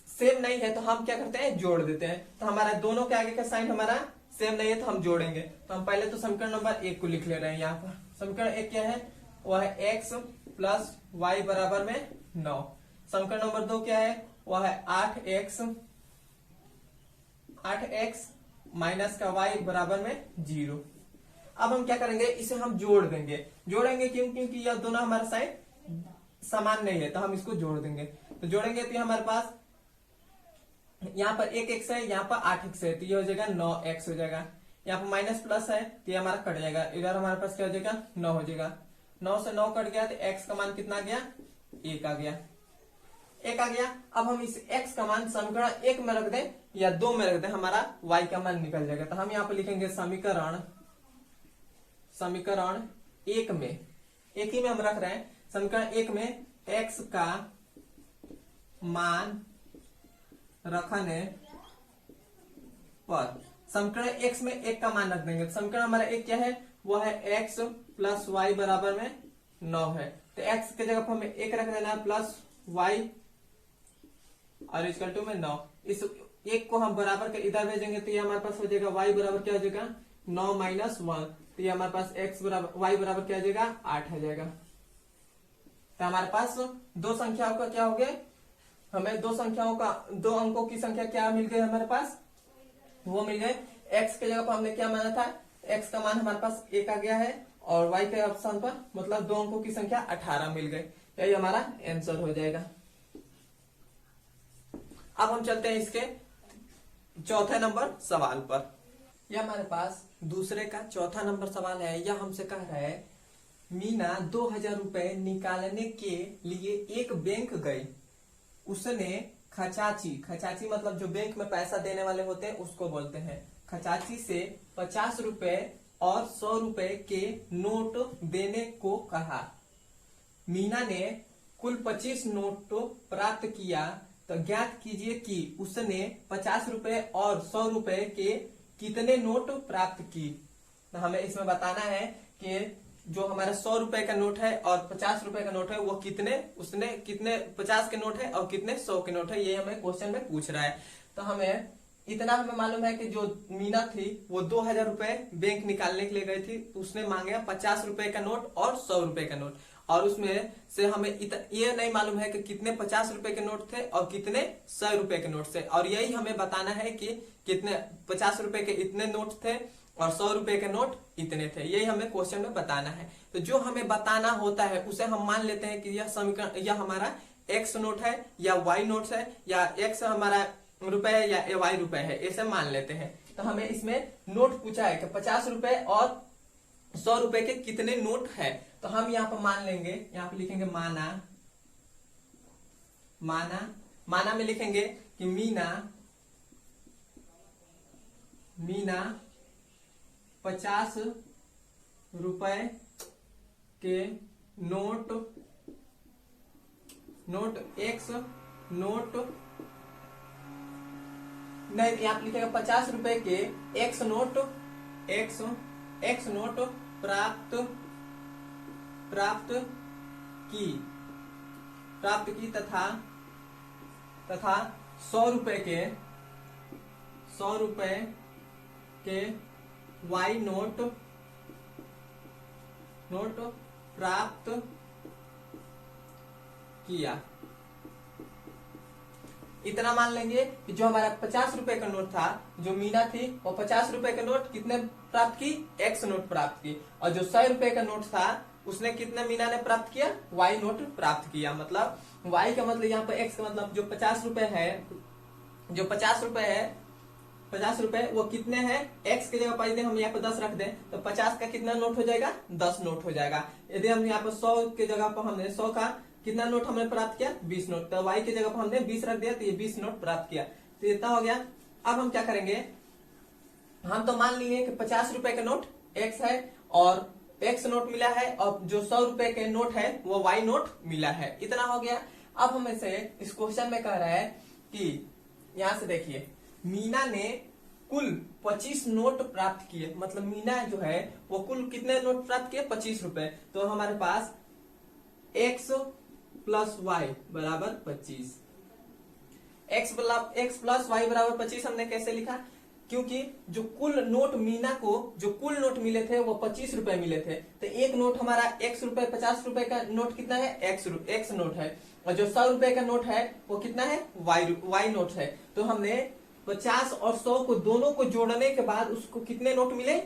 सेम नहीं है तो हम क्या करते हैं जोड़ देते हैं। तो हमारा दोनों के आगे का साइन हमारा सेम नहीं है तो हम जोड़ेंगे। तो हम पहले तो समीकरण नंबर 1 को लिख ले रहे हैं। यहाँ पर समीकरण 1 क्या है, वह है x प्लस y बराबर में 9। समीकरण नंबर 2 क्या है, वह है 8x माइनस का y बराबर में 0। अब हम क्या करेंगे, इसे हम जोड़ देंगे। जोड़ेंगे क्यों, क्योंकि यह दोनों हमारा साइन समान नहीं है, तो हम इसको जोड़ देंगे। तो जोड़ेंगे तो हमारे पास यहाँ पर 1x है, यहाँ पर 8x है, तो ये हो जाएगा 9x हो जाएगा। यहाँ पर माइनस प्लस है तो ये हमारा कट जाएगा, इधर हमारे पास क्या हो जाएगा 9 हो जाएगा। 9 से 9 कट गया तो x का मान कितना आ गया, 1 आ गया, 1 आ गया। अब हम इस x का मान समीकरण 1 में रख दें या 2 में रख दें, हमारा y का मान निकल जाएगा। तो हम यहाँ पर लिखेंगे समीकरण 1 में, एक ही में हम रख रहे हैं, समीकरण 1 में x का मान रखने पर समीकरण x में 1 का मान रख देंगे। समीकरण हमारा 1 क्या है, वो है x प्लस y बराबर में 9 है। तो x के जगह पर हमें 1 रख देना है प्लस y और इक्वल टू में 9। इस 1 को हम बराबर के इधर भेजेंगे तो ये हमारे पास हो जाएगा y बराबर क्या हो जाएगा 9 माइनस 1, तो ये हमारे पास x बराबर y बराबर क्या हो जाएगा 8 हो जाएगा। तो हमारे पास दो संख्याओं का क्या हो गया, हमें दो संख्याओं का, दो अंकों की संख्या क्या मिल गई हमारे पास, वो मिल गए। x के जगह पर हमने क्या माना था, x का मान हमारे पास 1 आ गया है और y के ऑप्शन पर मतलब दो अंकों की संख्या 18 मिल गई। यही हमारा आंसर हो जाएगा। अब हम चलते हैं इसके चौथे नंबर सवाल पर। यह हमारे पास दूसरे का चौथा नंबर सवाल है। यह हमसे कह रहा है मीना 2000 रुपए निकालने के लिए एक बैंक गई। उसने खचाची मतलब जो बैंक में पैसा देने वाले होते हैं उसको बोलते हैं, खचाची से 50 रुपए और 100 रुपए के नोट देने को कहा। मीना ने कुल 25 नोट प्राप्त किया, तो ज्ञात कीजिए कि उसने 50 रुपए और 100 रुपए के कितने नोट प्राप्त की। तो हमें इसमें बताना है कि जो हमारा 100 रुपए का नोट है और 50 रुपए का नोट है वो कितने, उसने कितने 50 के नोट है और कितने 100 के नोट है, ये हमें क्वेश्चन में पूछ रहा है। तो हमें इतना हमें मालूम है कि जो मीना थी वो 2000 रुपए बैंक निकालने के लिए गई थी, तो उसने मांगे 50 रुपए का नोट और 100 रुपए का नोट, और उसमें से हमें ये नहीं मालूम है कि कितने 50 रुपए के नोट थे और कितने 100 रुपए के नोट थे, और यही हमें बताना है कि कितने 50 रुपए के इतने नोट थे और 100 रुपए के नोट इतने थे, यही हमें क्वेश्चन में बताना है। तो जो हमें बताना होता है उसे हम मान लेते हैं कि यह समीकरण, यह हमारा एक्स नोट है या वाई नोट है, या एक्स हमारा रुपए है या वाई रुपए है, ऐसे मान लेते हैं। तो हमें इसमें नोट पूछा है कि 50 रुपए और 100 रुपए के कितने नोट है, तो हम यहाँ पर मान लेंगे, यहाँ पे लिखेंगे माना, माना माना में लिखेंगे कि मीना 50 रुपए के नोट एक्स नोट, नहीं यहाँ लिखेगा 50 रुपए के एक्स नोट प्राप्त की तथा 100 रुपए के वाई नोट प्राप्त किया। इतना मान लेंगे कि जो हमारा 50 रुपए का नोट था, जो मीना थी वो 50 रुपए का नोट कितने प्राप्त की, एक्स नोट प्राप्त की, और जो 100 रुपए का नोट था उसने कितने मीना ने प्राप्त किया, वाई नोट प्राप्त किया। मतलब वाई का मतलब यहाँ पर एक्स का मतलब जो 50 रुपए है, जो 50 रुपए वो कितने हैं, एक्स की जगह पर हम यहाँ पर 10 रख दें तो 50 का कितना नोट हो जाएगा, 10 नोट हो जाएगा। यदि हम यहाँ पर 100 की जगह पर हमने 100 का कितना नोट हमने प्राप्त किया, 20 नोट, तो वाई की जगह पर हमने 20 रख दिया तो ये 20 नोट प्राप्त किया, तो इतना हो गया। अब हम क्या करेंगे, हम तो मान लिए कि 50 रुपए का नोट एक्स है और एक्स नोट मिला है, और जो 100 रुपए के नोट है वो वाई नोट मिला है, इतना हो गया। अब हमें से इस क्वेश्चन में कह रहा है कि यहां से देखिए मीना ने कुल 25 नोट प्राप्त किए, मतलब मीना जो है वो कुल कितने नोट प्राप्त किए, 25 रुपए। तो हमारे पास एक्स प्लस वाई बराबर 25, एक्स प्लस वाई बराबर 25 हमने कैसे लिखा, क्योंकि जो कुल नोट मीना को जो कुल नोट मिले थे वो 25 रुपए मिले थे, तो एक नोट हमारा एक्स रुपए, 50 रुपए का नोट कितना है, एक्स नोट है, और जो 100 रुपए का नोट है वो कितना है, वाई नोट है। तो हमने 50 और 100 को दोनों को जोड़ने के बाद उसको कितने नोट मिले,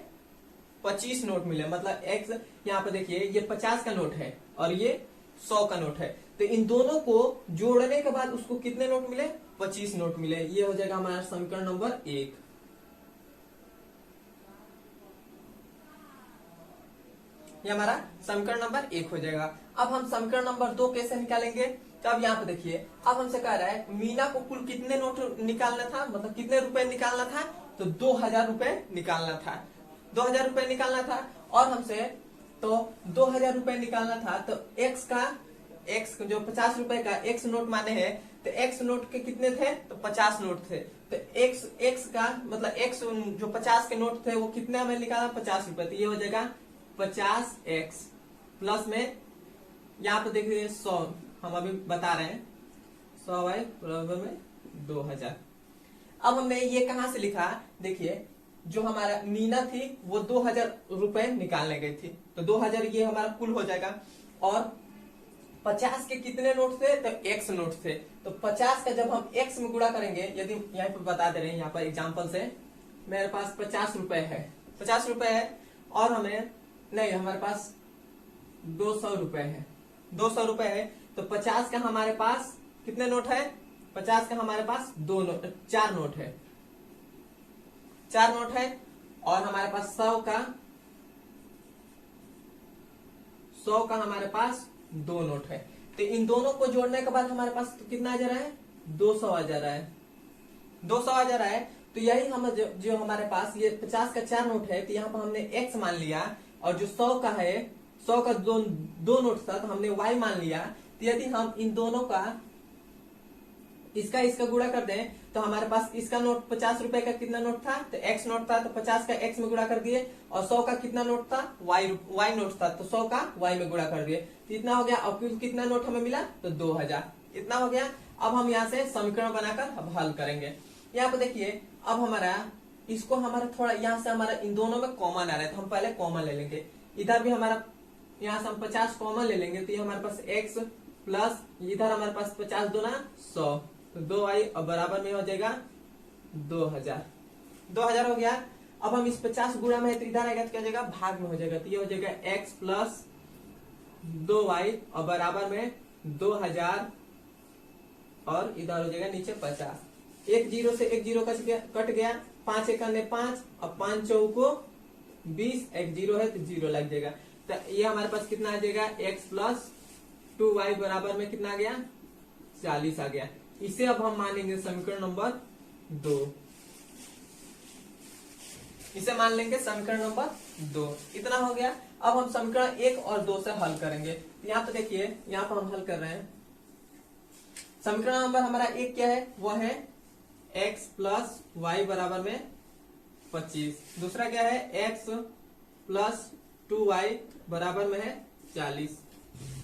25 नोट मिले। मतलब एक्स यहाँ पे देखिए ये 50 का नोट है और ये 100 का नोट है, तो इन दोनों को जोड़ने के बाद उसको कितने नोट मिले, 25 नोट मिले। ये हो जाएगा हमारा समीकरण नंबर 1। ये हमारा समीकरण नंबर 1 हो जाएगा। अब हम समीकरण नंबर 2 कैसे निकालेंगे, तो अब यहाँ पे देखिए, अब हमसे कह रहा है मीना को कुल कितने नोट निकालना था, मतलब कितने रुपए निकालना था, तो 2000 रुपए निकालना था, 2000 रुपए निकालना था। और हमसे तो 2000 रुपए निकालना था, तो एक्स जो 50 रुपए का एक्स नोट माने हैं, तो एक्स नोट के कितने थे, तो 50 नोट थे, तो एक्स का मतलब एक्स जो 50 के नोट थे वो कितने हमें निकालना, 50 रुपए, तो ये हो जाएगा 50x प्लस में यहाँ पे देखिए 100, हम अभी बता रहे हैं 100 वाई बराबर में 2000। अब हमने ये कहां से लिखा, देखिए जो हमारा मीना थी वो 2000 रुपए निकालने गई थी, तो 2000 ये हमारा कुल हो जाएगा, और 50 के कितने नोट थे, तो एक्स नोट थे, तो 50 का जब हम एक्स में गुणा करेंगे, यदि यहाँ पे बता दे रहे हैं, यहाँ पर एग्जाम्पल से मेरे पास 50 रुपए है, 50 रुपए है, और हमें नहीं, हमारे पास 200 रुपए है, 200 रुपए है, तो 50 का हमारे पास कितने नोट है, 50 का हमारे पास 4 नोट है, 4 नोट है, और हमारे पास 100 का हमारे पास 2 नोट है, तो इन दोनों को जोड़ने के बाद हमारे पास तो कितना आ जा रहा है, 200 आ जा रहा है, 200 आ जा रहा है। तो यही हम जो हमारे पास ये 50 का 4 नोट है, तो यहाँ पर हमने एक्स मान लिया, और जो 100 का है, 100 का दो नोट था, तो हमने वाई मान लिया। तो यदि हम इन दोनों का इसका गुणा कर दें, तो हमारे पास इसका नोट 50 रुपए का कितना नोट था, तो एक्स नोट था, तो 50 का एक्स में गुणा कर दिए, और 100 का कितना नोट था, वाई नोट था, तो 100 का वाई में गुणा कर दिए, तो इतना हो गया। और कुल कितना नोट हमें मिला, तो 2000, इतना हो गया। अब हम यहाँ से समीकरण बनाकर अब हल करेंगे। यहाँ पे देखिए अब हमारा इसको हमारा थोड़ा यहाँ से हमारा इन दोनों में कॉमन आ रहा है, तो हम पहले कॉमन ले लेंगे। इधर भी हमारा यहाँ से हम 50 कॉमन ले लेंगे, तो ये हमारे पास x प्लस इधर हमारे पास 50 दूना 100, तो 2i और बराबर में हो जाएगा 2000 हो गया। अब हम इस 50 गुणा में है तो इधर आएगा तो क्या हो जाएगा, भाग में हो जाएगा, तो ये हो जाएगा x प्लस 2y और बराबर में 2000 और इधर हो जाएगा नीचे 50। एक जीरो से एक जीरो कट गया, 5 एक 5 और 5 चौको 20, एक जीरो है तो जीरो लग जाएगा, तो ये हमारे पास कितना आ जाएगा x प्लस 2y बराबर में कितना आ गया 40 आ गया। इसे अब हम मानेंगे समीकरण नंबर 2, इसे मान लेंगे समीकरण नंबर 2। इतना हो गया। अब हम समीकरण 1 और 2 से हल करेंगे। यहाँ पे देखिए, यहाँ पर हम हल कर रहे हैं। समीकरण नंबर हमारा 1 क्या है, वो है x प्लस वाई बराबर में 25। दूसरा क्या है x प्लस 2y बराबर में है 40।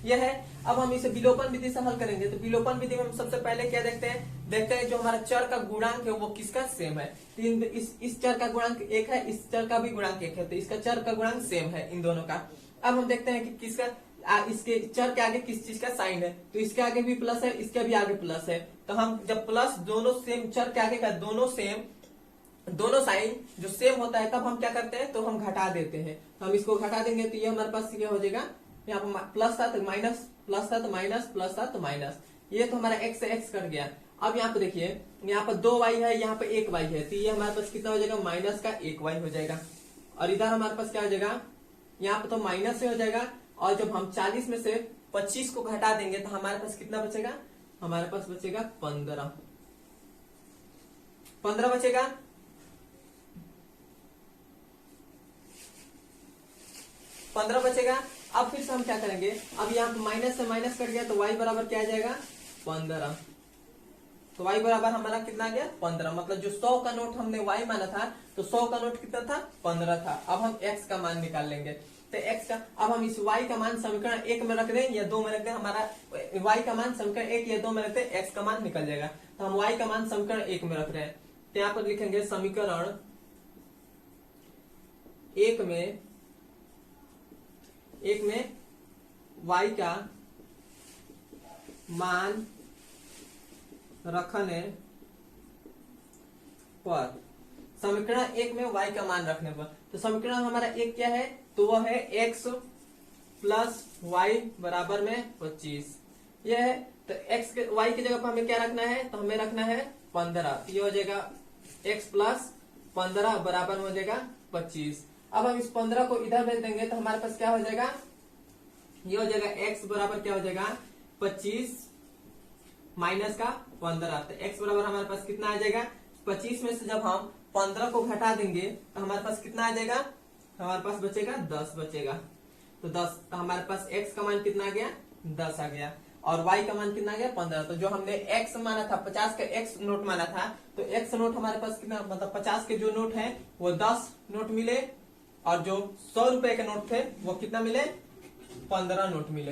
यह है। अब हम इसे विलोपन विधि से हल करेंगे, तो विलोपन विधि में हम सबसे पहले क्या देखते हैं जो हमारा चर का गुणांक है वो किसका सेम है। इस चर का गुणांक 1 है, इस चर का भी गुणांक 1 है, तो इसका चर का गुणांक सेम है इन दोनों का। अब हम देखते हैं कि किसका इसके चर के आगे किस चीज का साइन है, तो इसके आगे भी प्लस है, इसके भी आगे प्लस है, तो हम जब प्लस दोनों सेम चर के आगे का दोनों साइन जो सेम होता है तब हम क्या करते हैं, तो हम घटा देते हैं। तो हम इसको घटा देंगे तो ये हमारे पास क्या हो जाएगा, यहाँ पर प्लस था तो माइनस, प्लस था तो माइनस, प्लस था तो माइनस, ये तो हमारा x से x कट गया। अब यहाँ पे देखिए, यहाँ पर 2y है, यहाँ पे 1y है, तो ये हमारे पास कितना हो जाएगा, माइनस का 1y हो जाएगा। और इधर हमारे पास क्या हो जाएगा, यहाँ पे तो माइनस से हो जाएगा, और जब हम 40 में से 25 को घटा देंगे तो हमारे पास कितना बचेगा, हमारे पास बचेगा 15 बचेगा। अब फिर से हम क्या करेंगे, अब यहाँ पे माइनस से माइनस कट गया तो y बराबर क्या आ जाएगा 15, तो y बराबर हमारा कितना आ गया 15। मतलब जो 100 का नोट हमने y माना था तो 100 का नोट कितना था 15 था। अब हम x का मान निकाल लेंगे, तो x का अब हम इस y का मान समीकरण 1 में रख दें या 2 में रख दें, हमारा y का मान समीकरण 1 या 2 में रखते हैं, x का मान निकल जाएगा। तो हम y का मान समीकरण 1 में रख रहे हैं, तो यहाँ पर लिखेंगे समीकरण 1 में y का मान रखने पर, समीकरण 1 में y का मान रखने पर, तो समीकरण हमारा 1 क्या है, तो वह है x प्लस वाई बराबर में 25। यह है, तो x के y की जगह पर हमें क्या रखना है, तो हमें रखना है 15, ये हो जाएगा x प्लस 15 बराबर में हो जाएगा 25। अब हम इस 15 को इधर भेज देंगे तो हमारे पास क्या हो जाएगा, ये हो जाएगा x बराबर क्या हो जाएगा 25 माइनस का 15, तो x बराबर हमारे पास कितना आ जाएगा, 25 में से जब हम 15 को घटा देंगे तो हमारे पास कितना आ जाएगा, हमारे पास बचेगा 10 बचेगा, तो 10, तो हमारे पास x का मान कितना आ गया 10 आ गया, और y का मान कितना आ गया 15। तो जो हमने x माना था, 50 का x नोट माना था, तो x नोट हमारे पास कितना, मतलब 50 के जो नोट है वो 10 नोट मिले, और जो 100 रुपए के नोट थे वो कितना मिले, 15 नोट मिले।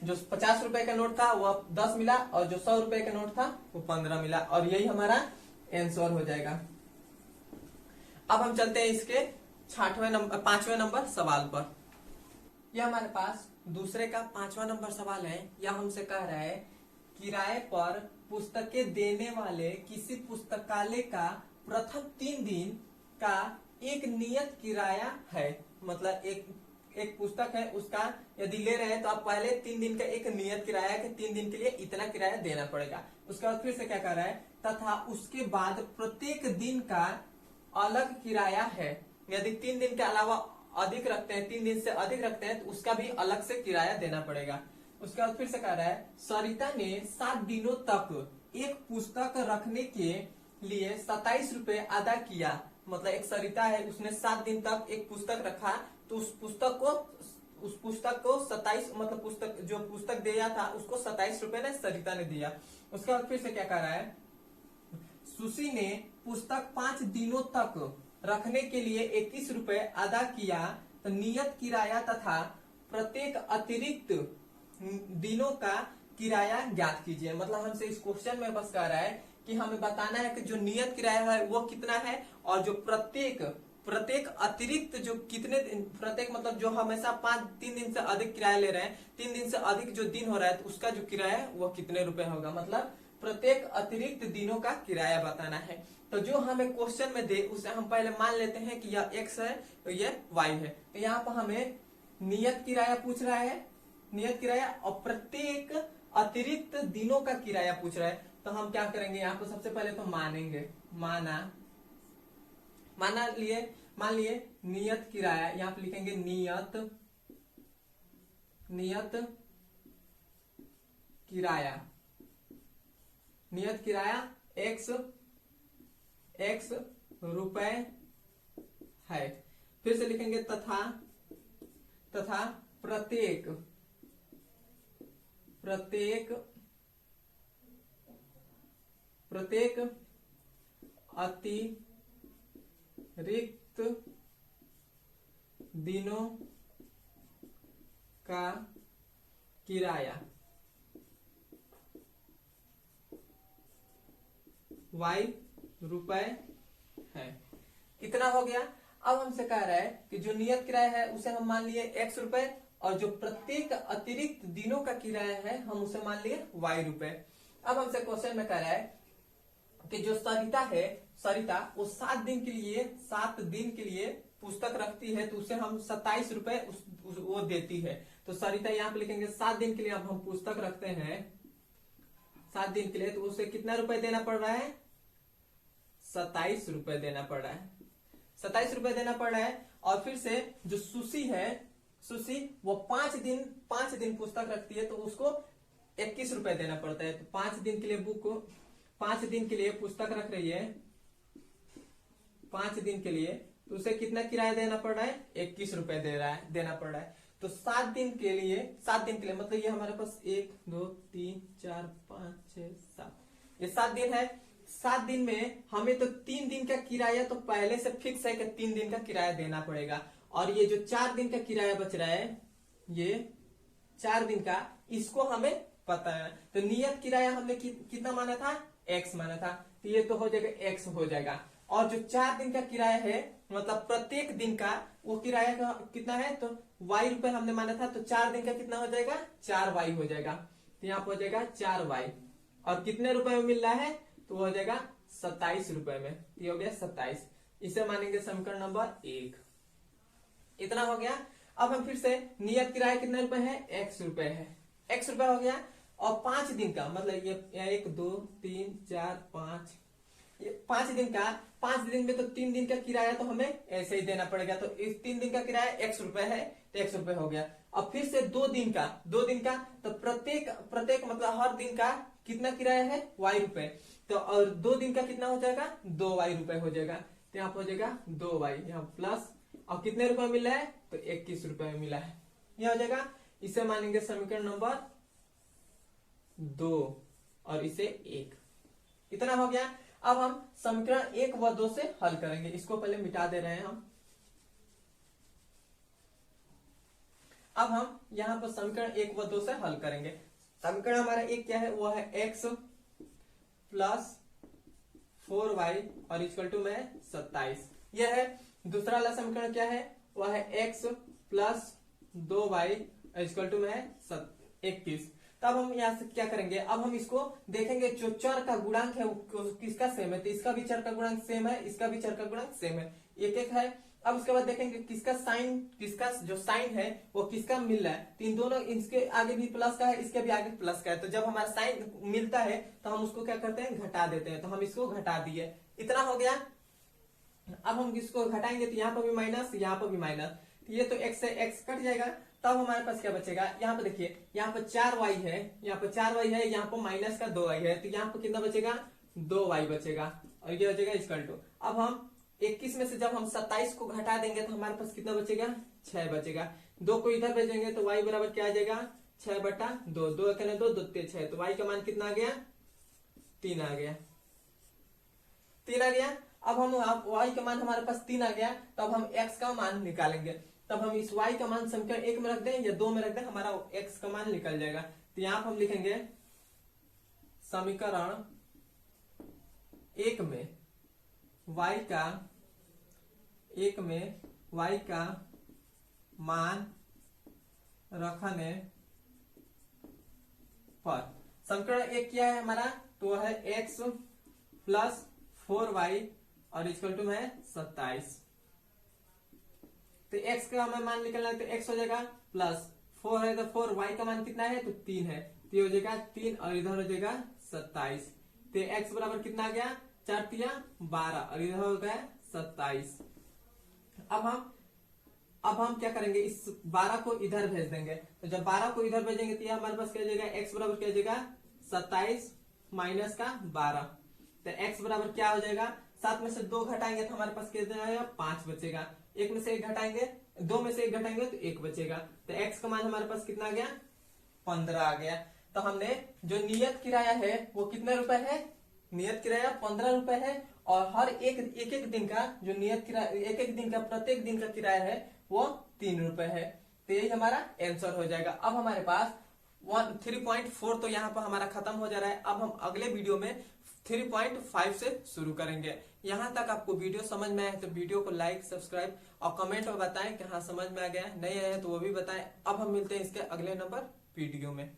जो 50 रुपए का नोट था वो 10 मिला, और जो 100 रुपए का नोट था वो 15 मिला, और यही हमारा आंसर हो जाएगा। अब हम चलते हैं इसके 5वें नंबर सवाल पर। यह हमारे पास दूसरे का 5वां नंबर सवाल है। यह हमसे कह रहा है किराए पर पुस्तकें देने वाले किसी पुस्तकालय का प्रथम 3 दिन का एक नियत किराया है। मतलब एक पुस्तक है, उसका यदि ले रहे हैं तो आप पहले 3 दिन का एक नियत किराया है कि 3 दिन के लिए इतना किराया देना पड़ेगा। उसके बाद फिर से क्या कर रहा है, तथा उसके बाद प्रत्येक दिन का अलग किराया है। यदि 3 दिन के अलावा अधिक रखते हैं, 3 दिन से अधिक रखते हैं तो उसका भी अलग से किराया देना पड़ेगा। उसके बाद फिर से कह रहा है, सरिता ने 7 दिनों तक एक पुस्तक रखने के लिए 27 रुपए अदा किया। मतलब एक सरिता है, उसने 7 दिन तक एक पुस्तक रखा, तो उस पुस्तक को 27, मतलब जो पुस्तक दिया था उसको 27 रुपए ने सरिता ने दिया। उसके बाद फिर से क्या कह रहा है, सुशी ने पुस्तक 5 दिनों तक रखने के लिए 21 रुपए अदा किया, तो नियत किराया तथा प्रत्येक अतिरिक्त दिनों का किराया ज्ञात कीजिए। मतलब हमसे इस क्वेश्चन में बस कह रहा है कि हमें बताना है कि जो नियत किराया है वो कितना है, और जो प्रत्येक प्रत्येक अतिरिक्त जो कितने प्रत्येक मतलब जो हमेशा 3 दिन से अधिक किराया ले रहे हैं, 3 दिन से अधिक जो दिन हो रहा है तो उसका जो किराया है वो कितने रुपए होगा। मतलब प्रत्येक अतिरिक्त दिनों का किराया बताना है। तो जो हमें क्वेश्चन में दे उसे हम पहले मान लेते हैं कि यह x है तो यह y है। तो यहाँ पर हमें नियत किराया पूछ रहा है, नियत किराया, और प्रत्येक अतिरिक्त दिनों का किराया पूछ रहा है। तो हम क्या करेंगे, यहाँ पर सबसे पहले तो मानेंगे, मान लिए नियत किराया, यहाँ पे लिखेंगे नियत किराया, नियत किराया x रुपए है। फिर से लिखेंगे तथा प्रत्येक अतिरिक्त दिनों का किराया y रुपए है। इतना हो गया। अब हमसे कह रहा है कि जो नियत किराया है उसे हम मान लिए x रुपए, और जो प्रत्येक अतिरिक्त दिनों का किराया है हम उसे मान लिए y रुपए। अब हमसे क्वेश्चन में कह रहा है कि जो सरिता वो 7 दिन के लिए पुस्तक रखती है, तो उसे हम 27 रुपए वो देती है। तो सरिता यहाँ पे लिखेंगे 7 दिन के लिए अब हम पुस्तक रखते हैं 7 दिन के लिए, तो उसे कितना रुपए देना पड़ रहा है, 27 रुपए देना पड़ रहा है, 27 रुपए देना पड़ रहा है। और फिर से जो सुशी वो 5 दिन पुस्तक रखती है, तो उसको 21 रुपए देना पड़ता है। तो 5 दिन के लिए 5 दिन के लिए पुस्तक रख रही है, 5 दिन के लिए, तो उसे कितना किराया देना पड़ रहा है, 21 रुपए देना पड़ रहा है। तो 7 दिन के लिए मतलब ये हमारे पास 1 2 3 4 5 6 7, ये 7 दिन है। 7 दिन में हमें तो 3 दिन का किराया तो पहले से फिक्स है कि 3 दिन का किराया देना पड़ेगा, और ये जो 4 दिन का किराया बच रहा है, ये 4 दिन का, इसको हमें पता है। तो नियत किराया हमने कितना माना था, x माना था, तो ये तो हो जाएगा x हो जाएगा। और जो 4 दिन का किराया है मतलब प्रत्येक दिन का वो किराया का कितना है, तो y रुपए हमने माना था, तो 4 दिन का कितना हो जाएगा, 4y हो जाएगा। तो यहाँ पर हो जाएगा 4y, और कितने रुपए में मिल रहा है, तो हो जाएगा 27 रुपए में। ये हो गया 27, इसे मानेंगे समीकरण नंबर 1। इतना हो गया। अब हम फिर से नियत किराया कितने रुपए है, x रुपए है, x रुपए हो गया। और 5 दिन का मतलब ये 1 2 3 4 5, ये 5 दिन का, 5 दिन में तो 3 दिन का किराया तो हमें ऐसे ही देना पड़ेगा। तो इस 3 दिन का किराया x रुपए है, तो x रुपए हो गया। अब फिर से 2 दिन का तो प्रत्येक मतलब हर दिन का कितना किराया है, y रुपए। तो और 2 दिन का कितना हो जाएगा, 2y रुपए हो जाएगा। तो यहाँ पर हो जाएगा 2y, यहाँ प्लस, और कितने रुपए मिला है, तो 21 रुपए में मिला है। यह हो जाएगा, इसे मानेंगे समीकरण नंबर 2 और इसे 1। इतना हो गया। अब हम समीकरण 1 व 2 से हल करेंगे। इसको पहले मिटा दे रहे हैं हम। अब हम यहाँ पर समीकरण 1 व 2 से हल करेंगे। समीकरण हमारा 1 क्या है, वो है x प्लस 4y और इक्वल टू में 27। यह है। दूसरा वाला समीकरण क्या है, वह है x plus 2y equal to में 21। तब हम यहाँ से क्या करेंगे, अब हम इसको देखेंगे जो चर का गुणांक है वो किसका सेम है। तो इसका भी चर का गुणांक सेम है, इसका भी चर का गुणांक सेम है, एक एक है। अब उसके बाद देखेंगे किसका जो साइन है वो किसका मिल रहा है। तो इन दोनों, इसके आगे भी प्लस का है, इसके भी आगे प्लस का है। तो जब हमारा साइन मिलता है तो हम उसको क्या करते हैं, घटा देते हैं। तो हम इसको घटा दिए। इतना हो गया। अब हम इसको घटाएंगे तो यहाँ पर भी माइनस, यहाँ पर भी माइनस, तो ये तो x से x कट जाएगा। तब हमारे पास क्या बचेगा, यहाँ पर देखिए, यहाँ पर 4y है, यहाँ पर 4y है, यहाँ पर माइनस का 2y है, तो यहाँ पर कितना बचेगा, 2y बचेगा, और ये बचेगा इक्वल टू। अब हम 21 में से जब हम 27 को घटा देंगे तो हमारे पास कितना बचेगा, 6 बचेगा। 2 को इधर भेजेंगे तो y बराबर क्या आ जाएगा, 6/2, 2 कहने 2 2 6, तो y का मान कितना आ गया, 3 आ गया, 3 आ गया। अब हम y का मान हमारे पास 3 आ गया, तो अब हम x का मान निकालेंगे। तब हम इस y का मान समीकरण 1 में रख दें या 2 में रख दें, हमारा x का मान निकल जाएगा। तो यहाँ पर हम लिखेंगे समीकरण 1 में y का मान रखने पर समीकरण 1 क्या है हमारा, तो है x प्लस 4y और इक्वल टू है 27। तो x का हमें मान निकलना है, तो x हो जाएगा प्लस 4 है तो 4, y का मान कितना है तो 3 है, तो ये हो जाएगा 3 और इधर हो जाएगा 27। तो x बराबर कितना आ गया, 4 तिया 12 और इधर हो गया 27। अब हम क्या करेंगे, इस 12 को इधर भेज देंगे। तो जब 12 को इधर भेजेंगे तो हमारे पास क्या जाएगा, x बराबर क्या जाएगा 27 माइनस का 12। तो x बराबर क्या हो जाएगा, 7 में से 2 घटाएंगे तो हमारे पास कितना आएगा 5 बचेगा, 1 में से 1 घटाएंगे, 2 में से 1 घटाएंगे तो 1 बचेगा। तो x का मान हमारे पास कितना आ गया 15 आ गया। तो हमने जो नियत किराया है वो कितने रुपए है, नियत किराया 15 रुपए है, और हर एक दिन का जो नियत किराया, एक दिन का प्रत्येक दिन का किराया है वो 3 रुपए है। तो यही हमारा आंसर हो जाएगा। अब हमारे पास 3.4 तो यहाँ पर हमारा खत्म हो जा रहा है। अब हम अगले वीडियो में 3.5 से शुरू करेंगे। यहाँ तक आपको वीडियो समझ में आया है तो वीडियो को लाइक, सब्सक्राइब और कमेंट में बताएं कि हाँ समझ में आ गया, नहीं आया तो वो भी बताएं। अब हम मिलते हैं इसके अगले नंबर वीडियो में।